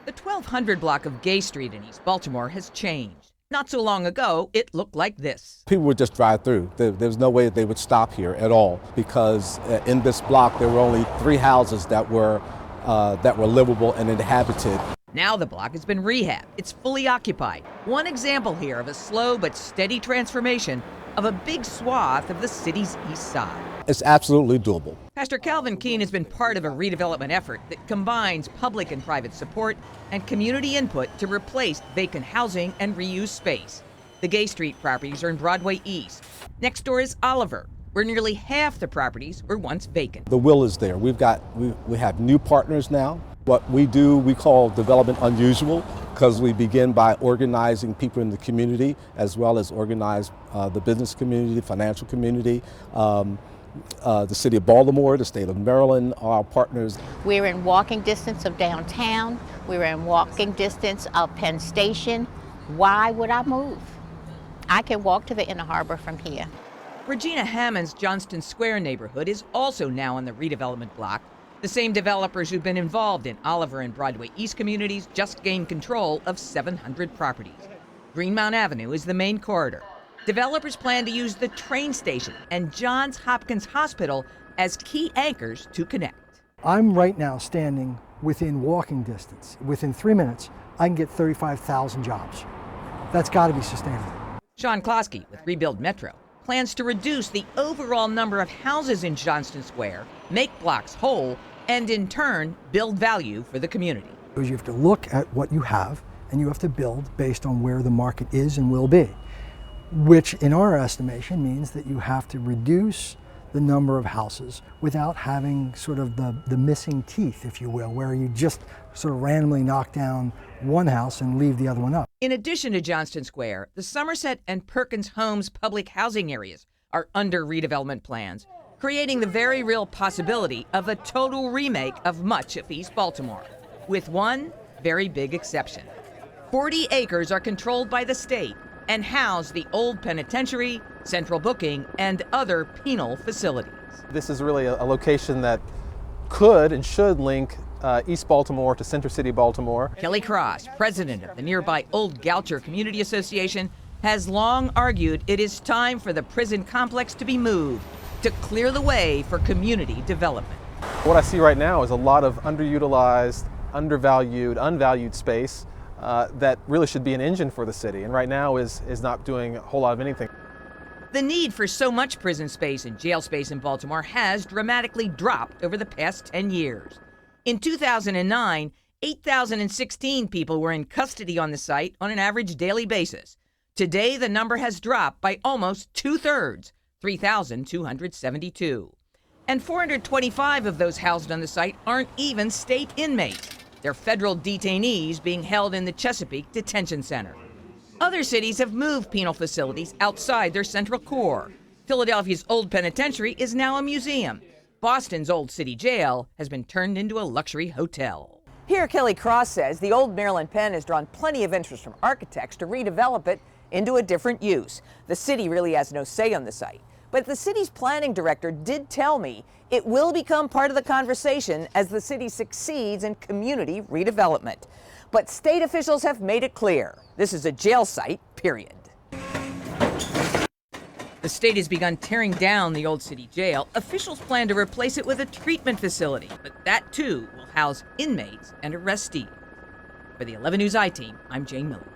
The 1200 block of Gay Street in East Baltimore has changed. Not so long ago, it looked like this. People would just drive through. There's no way they would stop here at all because in this block there were only 3 houses that were livable and inhabited. Now the block has been rehabbed. It's fully occupied. One example here of a slow but steady transformation of a big swath of the city's east side. It's absolutely doable. Pastor Calvin KEENE has been part of a redevelopment effort that combines public and private support and community input to replace vacant housing and reuse space. The Gay Street properties are in Broadway East. Next door is Oliver, where nearly half the properties were once vacant. The will is there. We have new partners now. What we do, we call development unusual because we begin by organizing people in the community as well as organize the business community, financial community. The city of Baltimore, the state of Maryland are our partners. We're in walking distance of downtown. We're in walking distance of Penn Station. Why would I move? I can walk to the Inner Harbor from here. Regina Hammond's Johnston Square neighborhood is also now on the redevelopment block. The same developers who've been involved in Oliver and Broadway East communities just gained control of 700 properties. Greenmount Avenue is the main corridor. Developers plan to use the train station and Johns Hopkins Hospital as key anchors to connect. I'm right now standing within walking distance. Within 3 minutes, I can get 35,000 jobs. That's got to be sustainable. Sean CLOSKEY with Rebuild Metro plans to reduce the overall number of houses in Johnston Square, make blocks whole, and in turn, build value for the community. You have to look at what you have, and you have to build based on where the market is and will be, which in our estimation means that you have to reduce the number of houses without having sort of the missing teeth, if you will, where you just sort of randomly knock down one house and leave the other one up. In addition to Johnston Square, the Somerset and Perkins Homes public housing areas are under redevelopment plans, creating the very real possibility of a total remake of much of East Baltimore, with one very big exception. 40 acres are controlled by the state and house the old penitentiary, central booking, and other penal facilities. This is really a location that could and should link East Baltimore to Center City, Baltimore. Kelly Cross, president of the nearby Old Goucher Community Association, has long argued it is time for the prison complex to be moved to clear the way for community development. What I see right now is a lot of underutilized, undervalued, unvalued space that really should be an engine for the city, and right now is not doing a whole lot of anything. The need for so much prison space and jail space in Baltimore has dramatically dropped over the past 10 years. In 2009, 8,016 people were in custody on the site on an average daily basis. Today, the number has dropped by almost 2/3, 3,272. And 425 of those housed on the site aren't even state inmates. They're federal detainees being held in the Chesapeake Detention Center. Other cities have moved penal facilities outside their central core. Philadelphia's old penitentiary is now a museum. Boston's old city jail has been turned into a luxury hotel. Here, Kelly Cross says the old Maryland Penn has drawn plenty of interest from architects to redevelop it into a different use. The city really has no say on the site. But the city's planning director did tell me it will become part of the conversation as the city succeeds in community redevelopment. But state officials have made it clear this is a jail site, period. The state has begun tearing down the old city jail. Officials plan to replace it with a treatment facility, but that too will house inmates and arrestees. For the 11 News I team, I'm Jane Miller.